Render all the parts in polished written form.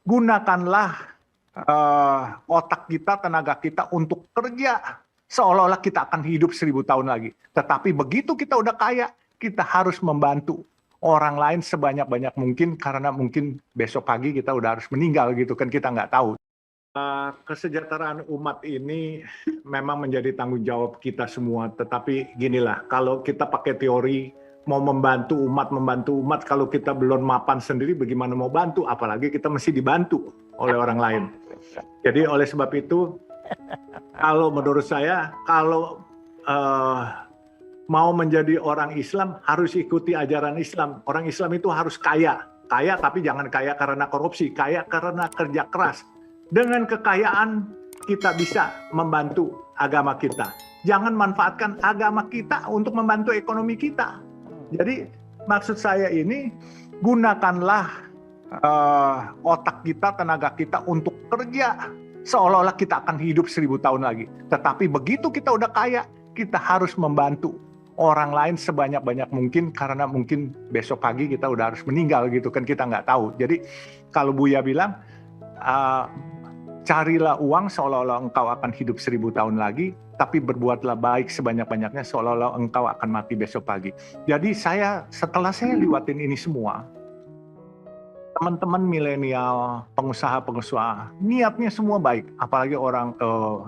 Gunakanlah otak kita, tenaga kita untuk kerja. Seolah-olah kita akan hidup 1000 tahun lagi. Tetapi begitu kita udah kaya, kita harus membantu orang lain sebanyak-banyak mungkin, karena mungkin besok pagi kita udah harus meninggal gitu kan, kita nggak tahu. Kesejahteraan umat ini memang menjadi tanggung jawab kita semua. Tetapi ginilah, kalau kita pakai teori mau membantu umat, kalau kita belum mapan sendiri, bagaimana mau bantu? Apalagi kita mesti dibantu oleh orang lain. Jadi oleh sebab itu, kalau menurut saya, kalau mau menjadi orang Islam, harus ikuti ajaran Islam. Orang Islam itu harus kaya. Kaya tapi jangan kaya karena korupsi, kaya karena kerja keras. Dengan kekayaan kita bisa membantu agama kita. Jangan manfaatkan agama kita untuk membantu ekonomi kita. Jadi maksud saya ini, gunakanlah otak kita, tenaga kita untuk kerja. Seolah-olah kita akan hidup 1000 tahun lagi. Tetapi begitu kita udah kaya, kita harus membantu orang lain sebanyak-banyak mungkin, karena mungkin besok pagi kita udah harus meninggal gitu kan, kita nggak tahu. Jadi kalau Buya bilang, carilah uang seolah-olah engkau akan hidup 1000 tahun lagi, tapi berbuatlah baik sebanyak-banyaknya seolah-olah engkau akan mati besok pagi. Jadi setelah saya lewatin ini semua, teman-teman milenial, pengusaha-pengusaha, niatnya semua baik. Apalagi orang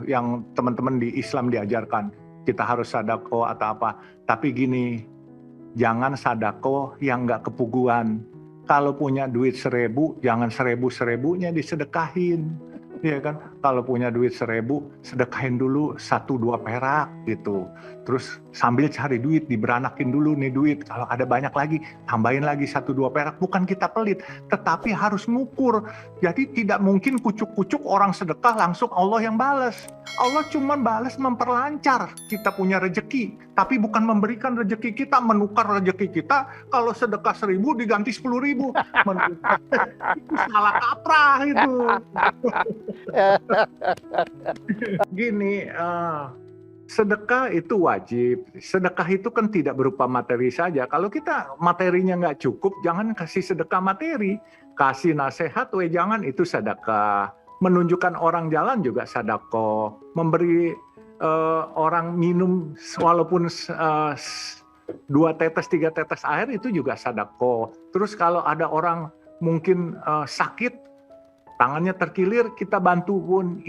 yang teman-teman di Islam diajarkan, kita harus sadako atau apa. Tapi gini, jangan sadako yang nggak kepuguan. Kalau punya duit 1000, jangan 1000-1000-nya disedekahin. Iya kan, kalau punya duit 1000, sedekahin dulu 1-2 perak gitu. Terus sambil cari duit, diberanakin dulu nih duit. Kalau ada banyak lagi, tambahin lagi 1-2 perak. Bukan kita pelit, tetapi harus ngukur. Jadi tidak mungkin kucuk-kucuk orang sedekah langsung Allah yang balas. Allah cuma balas memperlancar kita punya rezeki. Tapi bukan memberikan rezeki kita, menukar rezeki kita. Kalau sedekah 1000 diganti 10.000. Itu salah kaprah itu. Gini, sedekah itu wajib. Sedekah itu kan tidak berupa materi saja. Kalau kita materinya nggak cukup, jangan kasih sedekah materi. Kasih nasihat, jangan, itu sedekah. Menunjukkan orang jalan juga sedekah. Memberi orang minum walaupun 2 tetes, 3 tetes air, itu juga sedekah. Terus kalau ada orang mungkin sakit, tangannya terkilir, kita bantu pun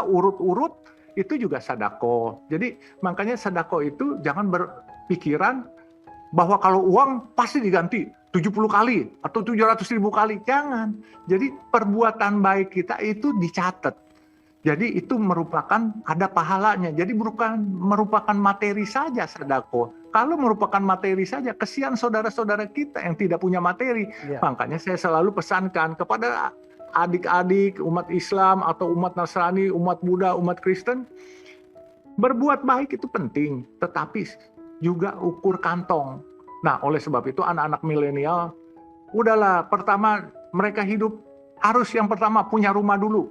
urut-urut, itu juga sedekah. Jadi makanya sedekah itu jangan berpikiran bahwa kalau uang pasti diganti 70 kali atau 700.000 kali. Jangan. Jadi perbuatan baik kita itu dicatat. Jadi itu merupakan ada pahalanya. Jadi bukan merupakan materi saja sedekah. Kalau merupakan materi saja, kesian saudara-saudara kita yang tidak punya materi. Ya. Makanya saya selalu pesankan kepada adik-adik umat Islam atau umat Nasrani, umat Buddha, umat Kristen, berbuat baik itu penting, tetapi juga ukur kantong. Nah, oleh sebab itu anak-anak milenial, udahlah, pertama mereka hidup harus yang pertama punya rumah dulu,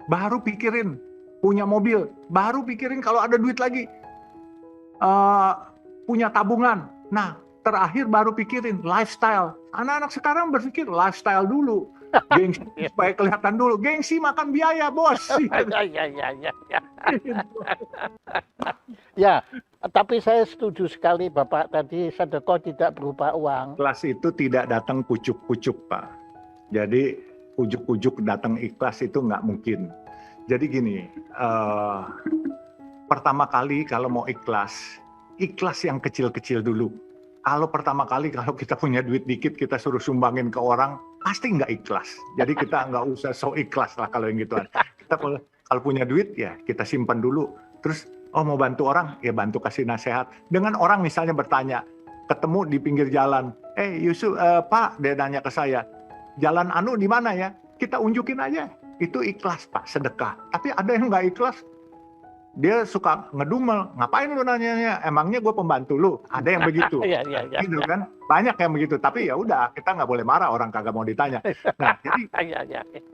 baru pikirin punya mobil, baru pikirin kalau ada duit lagi, punya tabungan. Nah, terakhir baru pikirin lifestyle. Anak-anak sekarang berpikir lifestyle dulu. Gengsi supaya kelihatan dulu. Gengsi makan biaya, bos. Ya, tapi saya setuju sekali Bapak tadi, sedekah tidak berupa uang. Ikhlas itu tidak datang kucuk-kucuk, Pak. Jadi ujuk-ujuk datang ikhlas itu nggak mungkin. Jadi gini, pertama kali kalau mau ikhlas yang kecil-kecil dulu. Kalau pertama kali kalau kita punya duit dikit, kita suruh sumbangin ke orang, pasti nggak ikhlas. Jadi kita nggak usah so ikhlas lah kalau yang gituan. Kita kalau punya duit ya kita simpan dulu. Terus mau bantu orang, ya bantu kasih nasihat. Dengan orang misalnya bertanya, ketemu di pinggir jalan, Yusuf, Pak, dia nanya ke saya, jalan anu di mana ya? Kita unjukin aja. Itu ikhlas, Pak, sedekah. Tapi ada yang nggak ikhlas. Dia suka ngedumel, ngapain lu nanyanya? Emangnya gue pembantu lu? Ada yang begitu, gitu kan? Banyak yang begitu. Tapi ya udah, kita nggak boleh marah orang kagak mau ditanya. Nah, jadi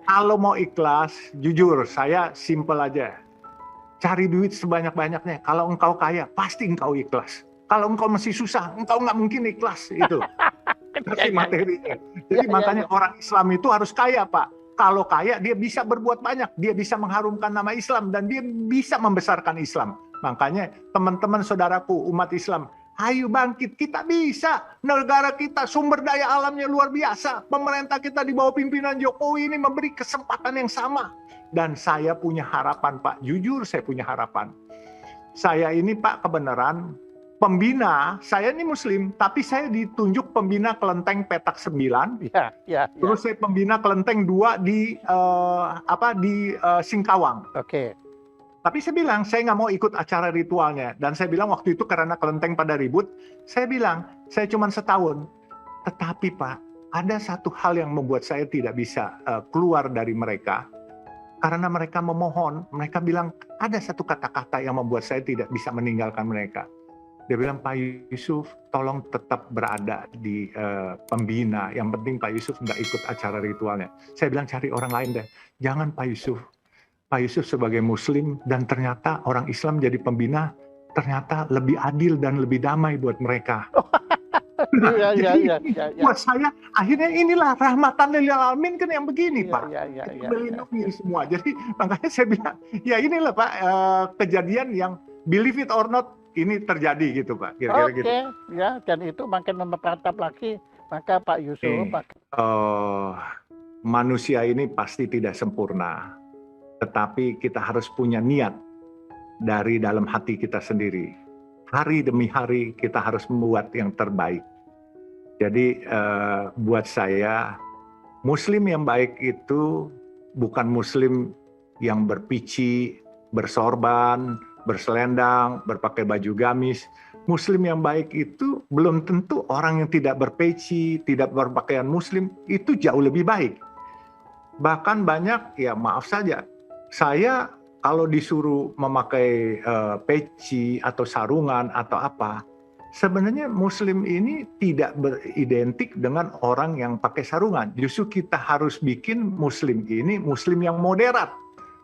kalau mau ikhlas, jujur, saya simple aja. Cari duit sebanyak-banyaknya. Kalau engkau kaya, pasti engkau ikhlas. Kalau engkau masih susah, engkau nggak mungkin ikhlas. Itu kasih materinya. Jadi makanya orang Islam itu harus kaya, Pak. kalau kaya dia bisa berbuat banyak, dia bisa mengharumkan nama Islam dan dia bisa membesarkan Islam. Makanya teman-teman saudaraku umat Islam, ayo bangkit, kita bisa. Negara kita sumber daya alamnya luar biasa. Pemerintah kita di bawah pimpinan Jokowi ini memberi kesempatan yang sama. Dan saya punya harapan Pak, jujur saya punya harapan. Saya ini Pak kebenaran pembina, saya ini Muslim, tapi saya ditunjuk pembina Kelenteng Petak 9. Ya. Terus saya pembina Kelenteng 2 di Singkawang. Oke. Tapi saya bilang, saya nggak mau ikut acara ritualnya. Dan saya bilang waktu itu karena kelenteng pada ribut, saya bilang, saya cuma setahun. Tetapi Pak, ada satu hal yang membuat saya tidak bisa keluar dari mereka. Karena mereka memohon, mereka bilang, ada satu kata-kata yang membuat saya tidak bisa meninggalkan mereka. Dia bilang, Pak Yusuf, tolong tetap berada di pembina. Yang penting Pak Yusuf nggak ikut acara ritualnya. Saya bilang, cari orang lain deh. Jangan Pak Yusuf. Pak Yusuf sebagai Muslim dan ternyata orang Islam jadi pembina, ternyata lebih adil dan lebih damai buat mereka. Buat saya, akhirnya inilah rahmatan lil alamin kan yang begini Pak. Melindungi semua. Jadi makanya saya bilang, ya inilah Pak kejadian yang believe it or not, ini terjadi gitu Pak. Kira-kira gitu. Ya, dan itu makin memperantap lagi. Maka Pak Yusuf, manusia ini pasti tidak sempurna. Tetapi kita harus punya niat dari dalam hati kita sendiri. Hari demi hari kita harus membuat yang terbaik. Jadi buat saya, Muslim yang baik itu bukan Muslim yang berpici, bersorban, berselendang, berpakai baju gamis. Muslim yang baik itu belum tentu orang yang tidak berpeci, tidak berpakaian Muslim, itu jauh lebih baik. Bahkan banyak, ya maaf saja, saya kalau disuruh memakai peci atau sarungan atau apa, sebenarnya Muslim ini tidak beridentik dengan orang yang pakai sarungan. Justru kita harus bikin Muslim ini Muslim yang moderat,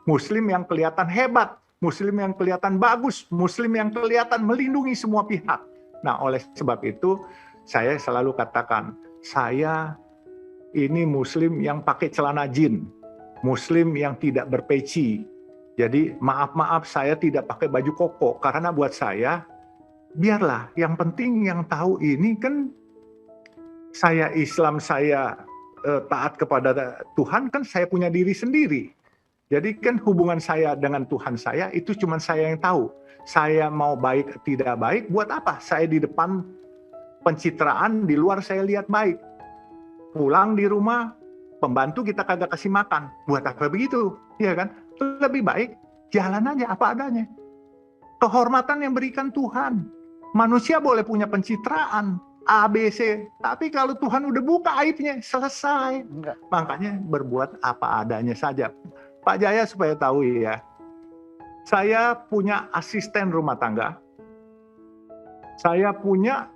Muslim yang kelihatan hebat, Muslim yang kelihatan bagus, Muslim yang kelihatan melindungi semua pihak. Nah, oleh sebab itu saya selalu katakan, saya ini Muslim yang pakai celana jin, Muslim yang tidak berpeci. Jadi maaf saya tidak pakai baju koko, karena buat saya, biarlah yang penting yang tahu ini kan saya Islam, saya taat kepada Tuhan, kan saya punya diri sendiri. Jadi kan hubungan saya dengan Tuhan saya itu cuma saya yang tahu. Saya mau baik tidak baik, buat apa? Saya di depan pencitraan, di luar saya lihat baik. Pulang di rumah, pembantu kita kagak kasih makan. Buat apa begitu? Ya kan? Lebih baik jalan aja apa adanya. Kehormatan yang berikan Tuhan. Manusia boleh punya pencitraan A, B, C, tapi kalau Tuhan udah buka aibnya, selesai. Enggak. Makanya berbuat apa adanya saja. Pak Jaya supaya tahu ya, saya punya asisten rumah tangga. Saya punya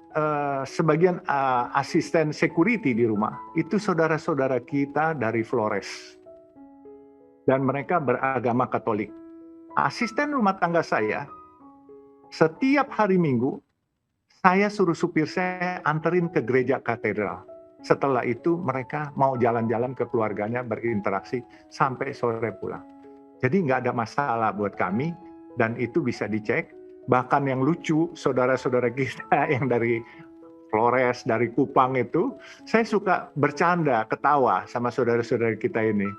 sebagian asisten security di rumah. Itu saudara-saudara kita dari Flores. Dan mereka beragama Katolik. Asisten rumah tangga saya, setiap hari Minggu, saya suruh supir saya anterin ke gereja katedral. Setelah itu mereka mau jalan-jalan ke keluarganya, berinteraksi sampai sore pulang. Jadi nggak ada masalah buat kami, dan itu bisa dicek. Bahkan yang lucu, saudara-saudara kita yang dari Flores, dari Kupang itu, saya suka bercanda, ketawa sama saudara-saudara kita ini.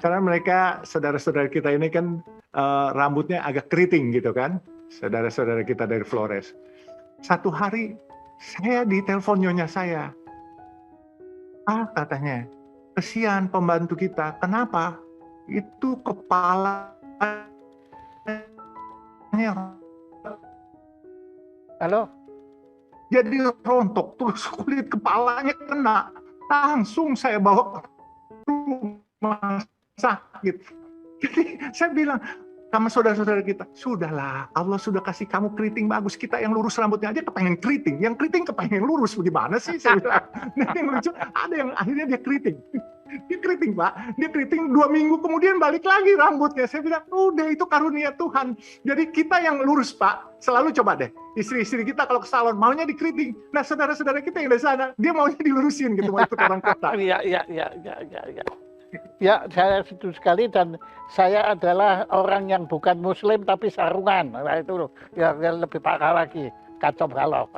Karena mereka, saudara-saudara kita ini kan rambutnya agak keriting gitu kan, saudara-saudara kita dari Flores. Satu hari, saya ditelepon nyonya saya. Katanya, kesian pembantu kita. Kenapa? Itu kepalanya. Halo? Jadi rontok, terus kulit kepalanya kena. Langsung saya bawa ke rumah sakit. Jadi saya bilang sama saudara-saudara kita, sudahlah, Allah sudah kasih kamu keriting bagus, kita yang lurus rambutnya aja kepengen keriting, yang keriting kepengen lurus, bagaimana sih? Saya bilang. Nah, yang lucu, ada yang akhirnya dia keriting. Dia keriting Pak, dia keriting 2 minggu kemudian balik lagi rambutnya. Saya bilang, udah itu karunia Tuhan. Jadi kita yang lurus Pak, selalu coba deh, istri-istri kita kalau ke salon maunya dikeriting. Nah saudara-saudara kita yang di sana, dia maunya dilurusin gitu, mau ikut orang kota. Iya. Ya, saya setuju sekali dan saya adalah orang yang bukan muslim tapi sarungan. Nah, itu loh, yang lebih parah lagi, kacau balau.